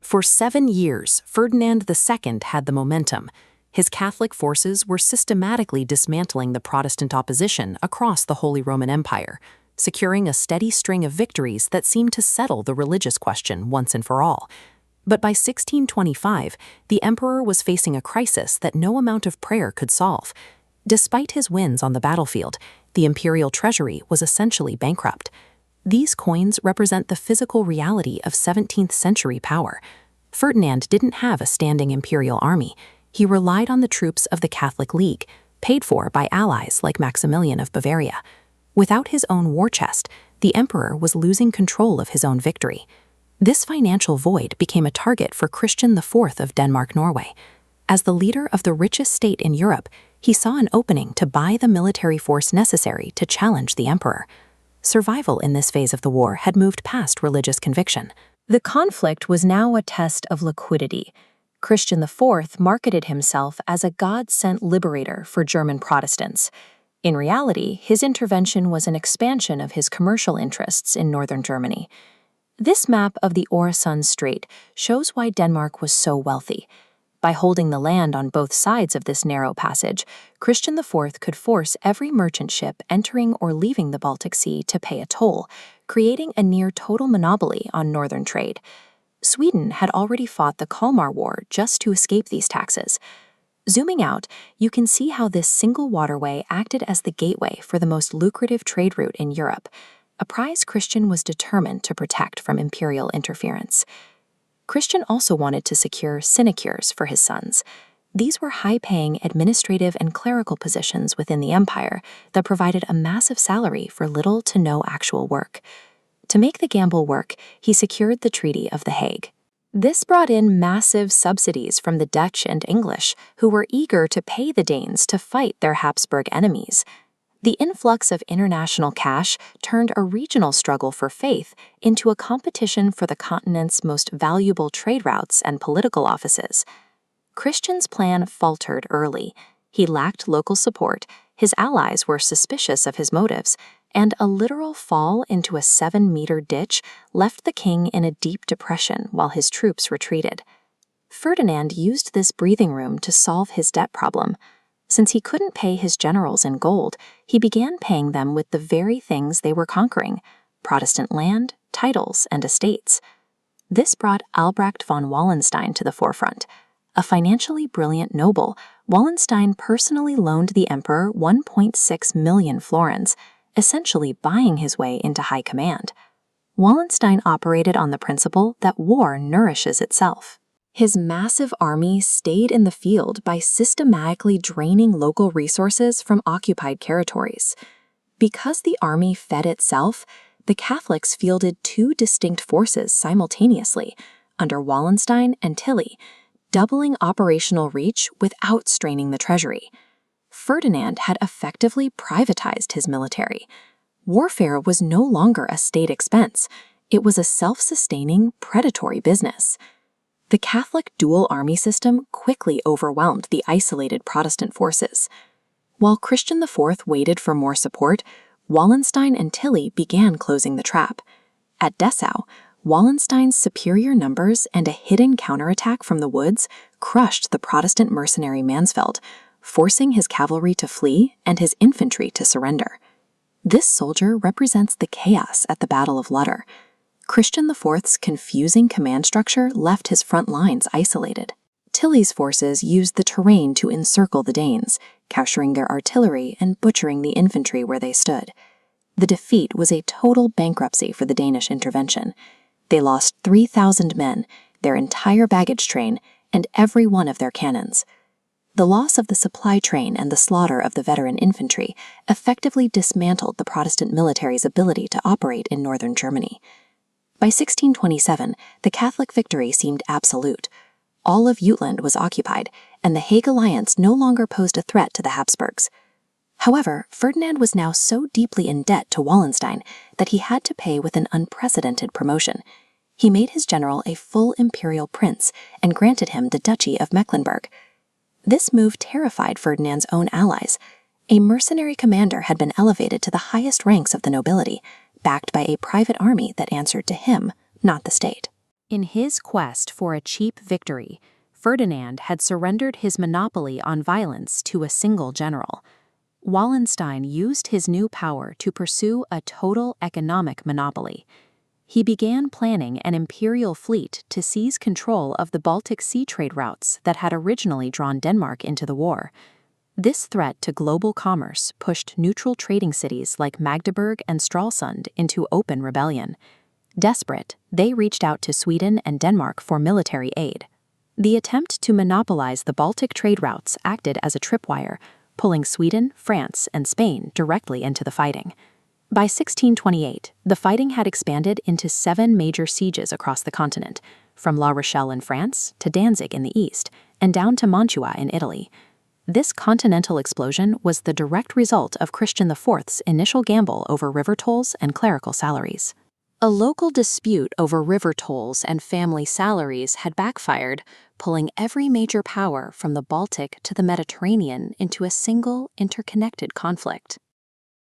For 7 years, Ferdinand II had the momentum. His Catholic forces were systematically dismantling the Protestant opposition across the Holy Roman Empire, securing a steady string of victories that seemed to settle the religious question once and for all. But by 1625, the emperor was facing a crisis that no amount of prayer could solve. Despite his wins on the battlefield, the imperial treasury was essentially bankrupt. These coins represent the physical reality of 17th century power. Ferdinand didn't have a standing imperial army. He relied on the troops of the Catholic League, paid for by allies like Maximilian of Bavaria. Without his own war chest, the emperor was losing control of his own victory. This financial void became a target for Christian IV of Denmark-Norway. As the leader of the richest state in Europe, he saw an opening to buy the military force necessary to challenge the emperor. Survival in this phase of the war had moved past religious conviction. The conflict was now a test of liquidity. Christian IV marketed himself as a God-sent liberator for German Protestants. In reality, his intervention was an expansion of his commercial interests in northern Germany. This map of the Øresund Strait shows why Denmark was so wealthy. By holding the land on both sides of this narrow passage, Christian IV could force every merchant ship entering or leaving the Baltic Sea to pay a toll, creating a near-total monopoly on northern trade. Sweden had already fought the Kalmar War just to escape these taxes. Zooming out, you can see how this single waterway acted as the gateway for the most lucrative trade route in Europe, a prize Christian was determined to protect from imperial interference. Christian also wanted to secure sinecures for his sons. These were high-paying administrative and clerical positions within the empire that provided a massive salary for little to no actual work. To make the gamble work, he secured the Treaty of The Hague. This brought in massive subsidies from the Dutch and English, who were eager to pay the Danes to fight their Habsburg enemies. The influx of international cash turned a regional struggle for faith into a competition for the continent's most valuable trade routes and political offices. Christian's plan faltered early. He lacked local support, his allies were suspicious of his motives, and a literal fall into a 7-meter ditch left the king in a deep depression while his troops retreated. Ferdinand used this breathing room to solve his debt problem. Since he couldn't pay his generals in gold, he began paying them with the very things they were conquering: Protestant land, titles, and estates. This brought Albrecht von Wallenstein to the forefront. A financially brilliant noble, Wallenstein personally loaned the emperor 1.6 million florins, essentially buying his way into high command. Wallenstein operated on the principle that war nourishes itself. His massive army stayed in the field by systematically draining local resources from occupied territories. Because the army fed itself, the Catholics fielded 2 distinct forces simultaneously, under Wallenstein and Tilly, doubling operational reach without straining the treasury. Ferdinand had effectively privatized his military. Warfare was no longer a state expense. It was a self-sustaining, predatory business. The Catholic dual army system quickly overwhelmed the isolated Protestant forces. While Christian IV waited for more support, Wallenstein and Tilly began closing the trap. At Dessau, Wallenstein's superior numbers and a hidden counterattack from the woods crushed the Protestant mercenary Mansfeld, forcing his cavalry to flee and his infantry to surrender. This soldier represents the chaos at the Battle of Lutter. Christian IV's confusing command structure left his front lines isolated. Tilly's forces used the terrain to encircle the Danes, capturing their artillery and butchering the infantry where they stood. The defeat was a total bankruptcy for the Danish intervention. They lost 3,000 men, their entire baggage train, and every one of their cannons. The loss of the supply train and the slaughter of the veteran infantry effectively dismantled the Protestant military's ability to operate in northern Germany. By 1627, the Catholic victory seemed absolute. All of Jutland was occupied, and the Hague alliance no longer posed a threat to the Habsburgs. However, Ferdinand was now so deeply in debt to Wallenstein that he had to pay with an unprecedented promotion. He made his general a full imperial prince and granted him the Duchy of Mecklenburg. This move terrified Ferdinand's own allies. A mercenary commander had been elevated to the highest ranks of the nobility, backed by a private army that answered to him, not the state. In his quest for a cheap victory, Ferdinand had surrendered his monopoly on violence to a single general. Wallenstein used his new power to pursue a total economic monopoly. He began planning an imperial fleet to seize control of the Baltic Sea trade routes that had originally drawn Denmark into the war. This threat to global commerce pushed neutral trading cities like Magdeburg and Stralsund into open rebellion. Desperate, they reached out to Sweden and Denmark for military aid. The attempt to monopolize the Baltic trade routes acted as a tripwire, pulling Sweden, France, and Spain directly into the fighting. By 1628, the fighting had expanded into 7 major sieges across the continent, from La Rochelle in France to Danzig in the east, and down to Mantua in Italy. This continental explosion was the direct result of Christian IV's initial gamble over river tolls and clerical salaries. A local dispute over river tolls and family salaries had backfired, pulling every major power from the Baltic to the Mediterranean into a single, interconnected conflict.